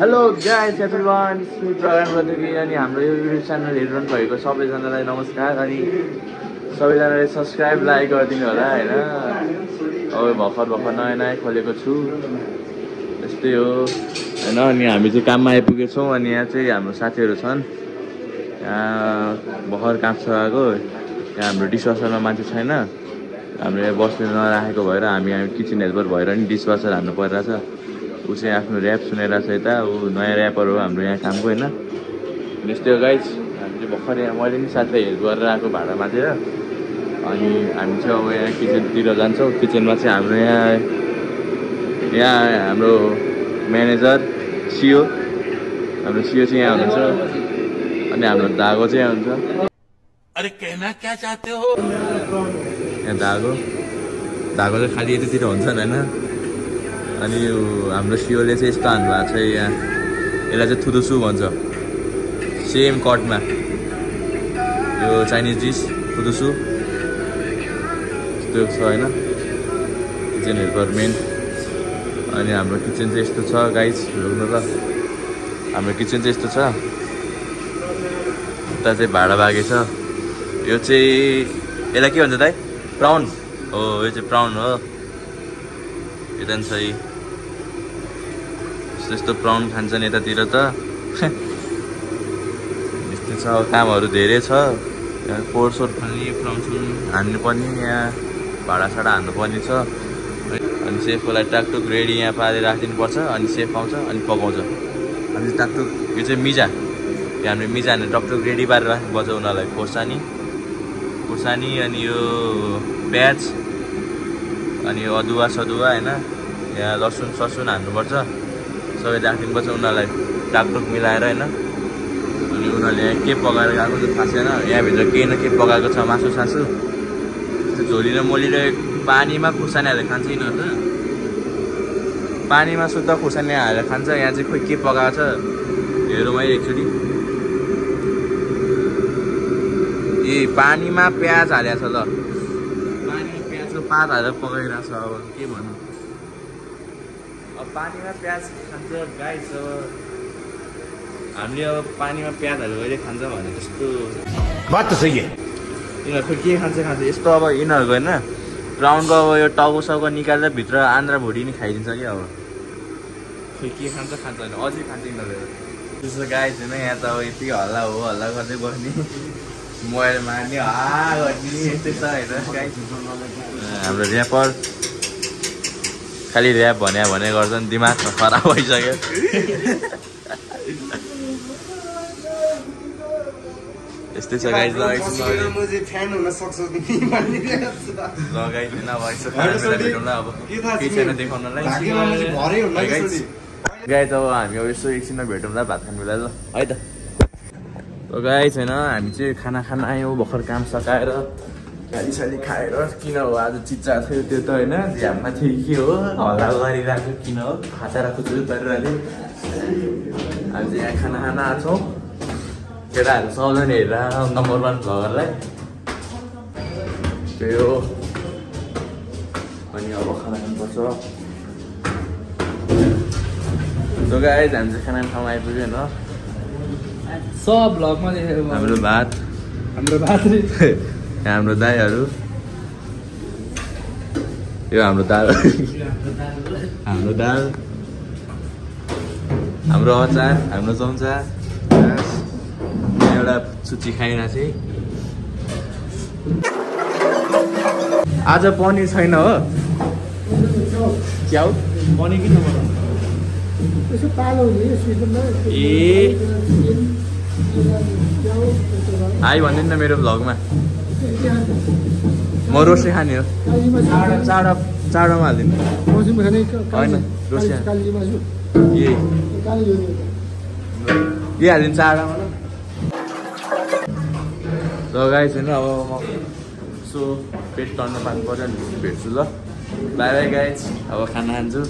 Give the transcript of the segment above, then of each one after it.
Hello guys everyone, programme गर्दै अनि हाम्रो यो युट्युब च्यानल हेरिरहनु भएको सबैजनालाई नमस्कार अनि सबैजनाले सब्सक्राइब लाइक गरिदिनु होला हैन। अब भर्खर नयाँ नयाँ खोलेको छु यस्तै हो हैन। अनि हामी चाहिँ काममा आइपुगेछौँ अनि यहाँ चाहिँ हाम्रो साथीहरू छन्। यहाँ भर्खर काम सकेको, यहाँ हाम्रो डिसवासरमा मान्छे छैन, हाम्रो यहाँ बस्ने नराखेको भएर हामी किचन हेल्पर भएर नि डिसवासर हान्नु परिरहेछ। ऊ चाहिँ आफ्नो ऱ्याप सुनेर छ यता, ऊ नयाँ ऱ्यापर हो हाम्रो यहाँ कामको होइन। यस्तै हो गाइज, हामी चाहिँ भर्खर यहाँ मैले नि साथीलाई हेल्प गरेर आएको भाडा माझेर। अनि हामी चाहिँ अब यहाँ किचनतिर जान्छौँ। किचनमा चाहिँ हाम्रो यहाँ हाम्रो म्यानेजर सिओ, हाम्रो सिओ चाहिँ यहाँ हुनुहुन्छ अनि हाम्रो दागो चाहिँ यहाँ हुन्छ। अरे कहना क्या चाहते हो? यहाँ दागो चाहिँ खालि यतातिर हुन्छ होइन। अनि यो हाम्रो सिओले चाहिँ यस्तो हान्नु भएको छ यहाँ, यसलाई चाहिँ थुदुसु भन्छ, सेम कटमा यो चाइनिज डिस थुदुसु यस्तो छ होइन। Kitchen helper main. अनि हाम्रो किचन चाहिँ यस्तो छ गाइज, हेर्नु त हाम्रो किचन चाहिँ यस्तो छ। उता चाहिँ भाडा बागे छ, यो चाहिँ यसलाई के भन्छ दाइ? प्राउन हो, यो चाहिँ प्राउन हो। यता नि सही यस्तो प्राउन खान्छन् यतातिर त। यस्तै छ, कामहरू धेरै छ। यहाँ पोहोर फाल्ने, प्राउन हान्नु पर्ने, यहाँ भाडासाडा हान्नु पर्ने छ। अनि सेफको लागि टाकटुक रेडी यहाँ पारेर राखिदिनुपर्छ। अनि सेफ आउँछ अनि पकाउँछ। अनि टाकटुक यो चाहिँ मिजा, यो हामीले मिजा हानेर टकटुक रेडी पारेर राख्नुपर्छ उनीहरूलाई। खोर्सानी अनि यो प्याज अनि यो अदुवा सदुवा होइन, यहाँ लसुन ससुन हान्नुपर्छ, सबै राखिदिनुपर्छ उनीहरूलाई टाकटुक मिलाएर होइन। अनि उनीहरूले यहाँ के पकाएर गएको त थाहा छैन, यहाँभित्र केही न केही पकाएको छ, मासु सासु। त्यो झोली र मोलीले पानीमा खुर्सानी हालेर खान्छ यिनीहरू त, पानीमा शुद्ध खुर्सानी हालेर खान्छ। यहाँ चाहिँ खोइ के पकाएको छ हेरौँ है एकचोटि। ए पानीमा प्याज हालेको छ, ल पानीमा प्याजको पात हालेर पकाइरहेको छ। अब के भन्नु, अब पानीमा प्याज खान्छ गाइस। अब हामीले अब पानीमा प्याज हालेर कहिले खान्छ भने त्यस्तो बात त सही है। यिनीहरू खोइ के खान्छ यस्तो। अब यिनीहरूको होइन ग्राउन्डको अब यो टाउको साउको निकालेर भित्र आन्द्रा भुडी नि खाइदिन्छ कि। अब खोइ के खान्छ भने अझै खान्छ यिनीहरू। त्यस्तो गाइस होइन, यहाँ त अब यति हल्ला हो, हल्ला गर्दै बस्ने, मोबाइल मार्ने, गर्ने यस्तै छ होइन गाइस। हाम्रो ऱ्यापर खालि ऱ्याप भने गर्छन्, दिमाग खराब भइसक्यो। यस्तै छ गाइस। लगाइदिनु अब यसो भेटौँ ल, अब केही छैन देखाउनलाई गाइस। अब हामी अब यसो एकछिनमा भेटौँ ल, भात खानु बेला ल है त। गाइस होइन, हामी चाहिँ खाना खान आयौँ भर्खर काम सकाएर, गालीसाली खाएर। किन हो आज चिच्चा थियो त्यो त होइन, झ्याममा थियो के हो, हल्ला गरिरहेको किन हो, खाँचारा खुचुरु गरिरहेको। हामी चाहिँ यहाँ खाना खान आएको छौँ, केटाहरू सबजना हेरेर नम्बर 1 भ्लगरलाई त्यही हो। अनि अब खाना खानुपर्छ। सो गाइस हामी चाहिँ खाना ठाउँमा आइपुग्यो होइन। सब भ्लगमा देखेको हाम्रो भात हाम्रो दाईहरू, यो हाम्रो दाल, हाम्रो दाल, हाम्रो अचार, हाम्रो चम्चा, एउटा सुची खाइरहेको चाहिँ। आज पनिर छैन हो, क्या हो पनिर किन बनाउनु? ए आइ भनिदिनु न मेरो भ्लगमा, म रोसे खाने हो। चाडोमा हालिदिनु होइन, रोसे यही हालिदिनु चाडोमा। ल गाइस होइन, अब म यसो पेट टर्न पार्नु पर्यो नि, भेट्छु ल। बाई बाई गाइस, अब खाना खान्छु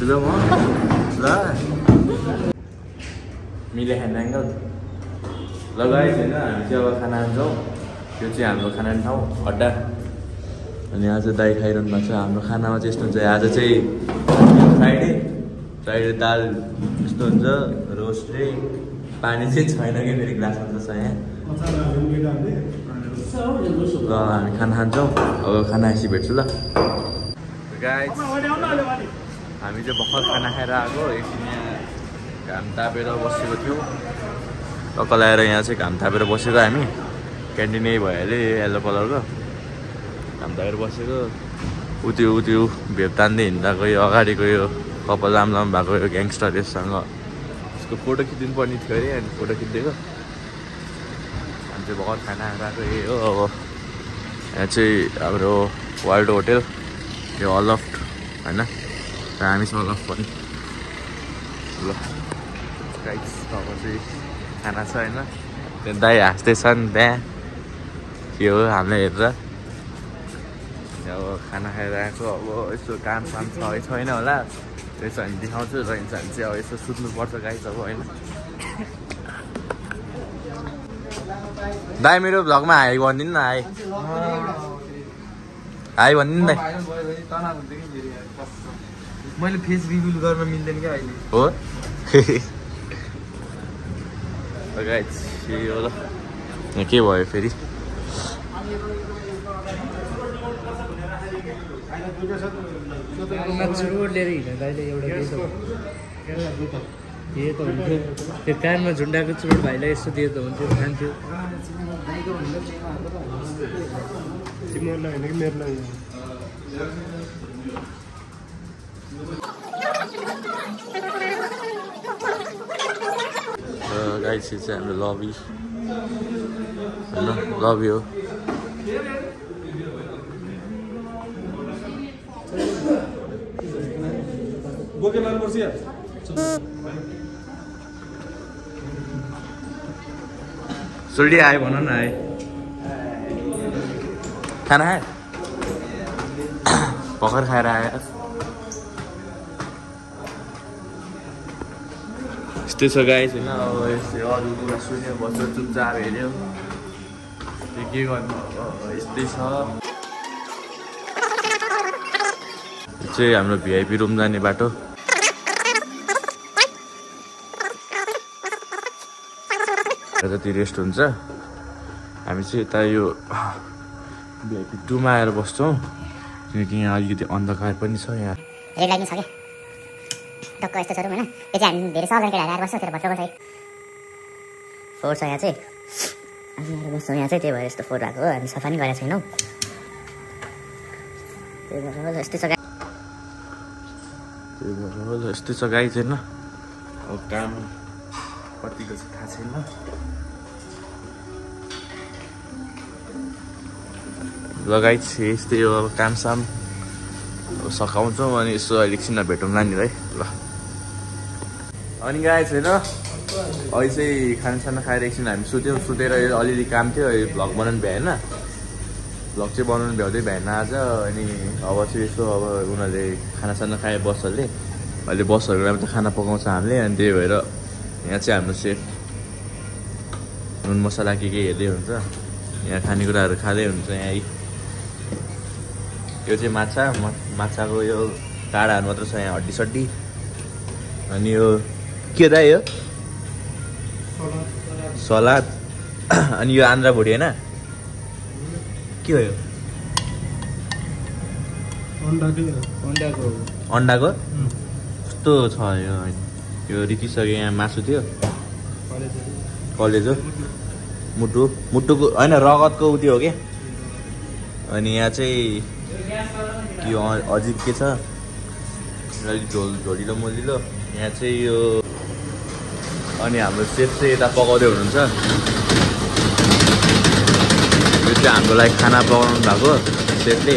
ल म ल। मिले खाने एङ्गल ल गाइस होइन, हामी चाहिँ अब खाना खान्छौँ। यो चाहिँ हाम्रो खाना ठाउँ अड्डा। अनि आज दाई खाइरहनु भएको छ। हाम्रो खानामा चाहिँ यस्तो हुन्छ, आज चाहिँ फ्राइडे दाल यस्तो हुन्छ, रोस्टले पानी चाहिँ छैन कि फेरि ग्लासमा त छ यहाँ। ल हामी खाना खान्छौँ, अब खाना आएपछि भेट्छु ल। गाइस हामी चाहिँ भर्खर खाना खाएर आएको, एकछिन यहाँ घाम तापेर बसेको थियौँ। टक्क लगाएर यहाँ चाहिँ घाम तापेर बसेको हामी। क्यान्टिन यही भइहाल्यो, येल्लो कलरको घाम तापेर बसेको। उति भेप तान्दै हिँड्दाको यो अगाडिको यो कपाल लाम भएको यो ग्याङ्स्टर यससँग यसको फोटो खिचिदिनु पर्ने थियो अरे, अनि फोटो खिचिदिएको। हामी चाहिँ भर्खर खाना खाएको यही हो। अब यहाँ चाहिँ हाम्रो वर्ल्ड होटेल, यो अलफ्ट होइन, र हामीसँग अलफ्ट पनि ल। गाइस अब चाहिँ खाना छ होइन, त्यो दाइ हाँस्दैछन् त्यहाँ के हो हामीलाई हेरेर। अब खाना खाएर आएको, अब यसो काम साम छ है छैन होला, त्यसो भने देखाउँछु। रहन्छ भने चाहिँ अब यसो सुत्नुपर्छ गाइस अब होइन। दाइ मेरो भ्लगमा हाई भनिदिनु न, हाई भनिदिनु दाइ। मैले फेस रिभ्यू गर्न मिल्दैन क्या अहिले हो गाइस यो ल के भयो फेरि। रोड लिएर हिँड्दा अहिले एउटा दिए त हुन्थ्यो, त्यो कानमा झुन्डाको चुरोट भाइलाई यसो दिए त हुन्थ्यो, खान्थ्यो। गाइस यो चाहिँ हाम्रो लबी होइन, लबी हो। सोल्टी आयो भन न, आयो खाना खायो भर्खर खाएर आयो। यस्तै छ गाइस होइन। अब यस्तै अरू कुरा सुन्यो बस्यो, चुपचाप हेऱ्यो, के गर्नु अब यस्तै छ। यो चाहिँ हाम्रो भिआइपी रुम जाने बाटो। जति रेस्ट हुन्छ हामी चाहिँ यता यो भिआइपी 2 मा आएर बस्छौँ, किनकि यहाँ अलिकति अन्धकार पनि छ। यहाँ रेड लाइन छ क्या टक्क यस्तो छ रुम होइन। यो चाहिँ हामी धेरै सबजना केटाहरू आएर बस्छ, त्यो भट्टको छ फोहोर छ यहाँ चाहिँ। हामी आएर बस्छौँ यहाँ चाहिँ, त्यही भएर यस्तो फोहोर भएको हो। हामी सफा नि गरेको छैनौँ, त्यही भएर यस्तै छ। त्यही भएर यस्तै छ गाइस होइन। अब काम कतिको चाहिँ थाहा छैन। ल गाइस यस्तै हो, अब कामसाम सघाउँछौँ अनि यसो एकछिनमा भेटौँला नि है ल। अनि गाइस होइन अहिले चाहिँ खानासाना खाएर एकछिन हामी सुत्यौँ। सुतेर अलिअलि काम थियो, भ्लग बनाउनु भ्याएन, भ्लग चाहिँ बनाउनु भ्याउँदै भ्याएन आज। अनि अब चाहिँ यसो अब उनीहरूले खानासाना खाए बसहरूले, अहिले बसहरूको लागि त खाना पकाउँछ हामीले। अनि त्यही भएर यहाँ चाहिँ हाम्रो सेफ नुन मसला के हेर्दै हुन्छ, यहाँ खानेकुराहरू खाँदै हुन्छ। यहाँ यो चाहिँ माछाको यो काँडाहरू मात्र छ यहाँ, हड्डी सड्डी। अनि यो के हो यो सलाद। अनि यो आन्द्रा भुडी होइन, के हो यो अन्डाको कस्तो छ यो। यो रितिसक्यो, यहाँ मासु थियो, कलेज हो, मुटुको होइन रगतको उत्यो हो क्या। अनि यहाँ चाहिँ के अझै के छ, अलिक झोलिलो मोलिलो यहाँ चाहिँ यो। अनि हाम्रो सेफ चाहिँ यता पकाउँदै हुनुहुन्छ। यो चाहिँ हाम्रो लागि खाना पकाउनु भएको सेफले,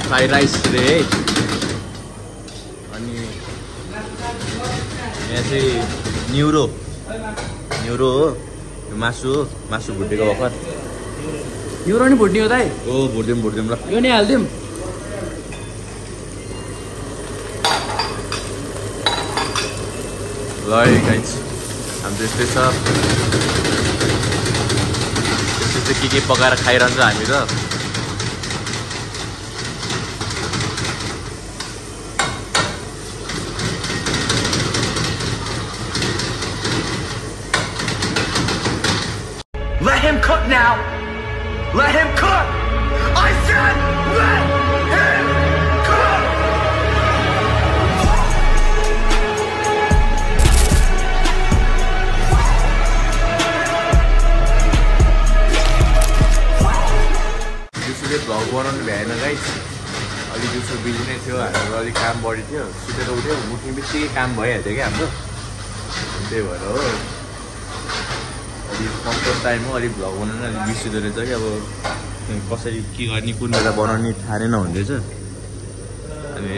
फ्राइड राइस रे है। अनि यहाँ चाहिँ न्युरो हो, यो मासु भुटेको भर्खर। न्युरो नि भुट्ने हो दाइ? ओ भुट्दिउँ ल, यो नै हालिदिउँ। ल गाइस हाम्रो यस्तै छ चाहिँ के पकाएर खाइरहन्छ हामी त। Let him cook now. Let him cook. I said let him cook. दिउँसोले भ्लग बनाउनु भ्याएन गाइस। अलि दिउँसो बिजी नै थियो, हाम्रो अलिक काम बढी थियो। सुतेर उठ्यो, उठ्ने बित्तिकै काम भइहाल्थ्यो क्या हाम्रो, त्यही भएर हो। अलिक कम्फर्ट टाइम हो, अलिक भ्लग बनाउनु अलिक बिर्सिँदो रहेछ कि अब कसरी के गर्ने कुन बेला बनाउने थाहा नै नहुँदैछ। अनि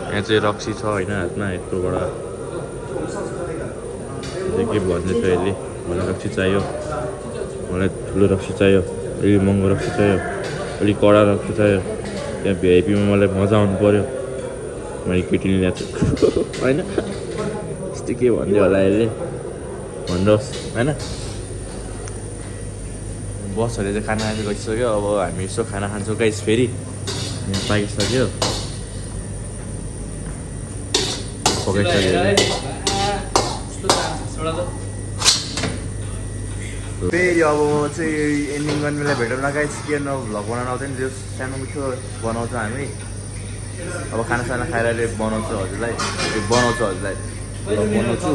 यहाँ चाहिँ रक्सी छ होइन हातमा, यत्रोबाट के भन्दैछ अहिले। मलाई रक्सी चाहियो, मलाई ठुलो रक्सी चाहियो, अलिक महँगो रक्सी चाहियो, अलिक कडा रक्सी चाहियो। त्यहाँ भिआइपीमा मलाई मजा आउनु पऱ्यो, मैले केटी ल्याएको छु होइन। यस्तो के भन्दै होला यसले, भन्नुहोस् होइन। बसहरूले चाहिँ खाना खानु गइसक्यो, अब हामी यसो खाना खान्छौँ गाइस। फेरि यहाँ पाकिसक्यो, पकाइसक्यो। फेरि अब म चाहिँ एन्डिङ गर्ने बेला भेटौँ न गाइस। के न भ्लग बनाउनु आउँदैन, जो सानो मिठो बनाउँछौँ हामी। अब खानासाना खाएर अहिले बनाउँछु हजुरलाई, भ्लग बनाउँछु,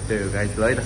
त्यही हो गाइस ल है त।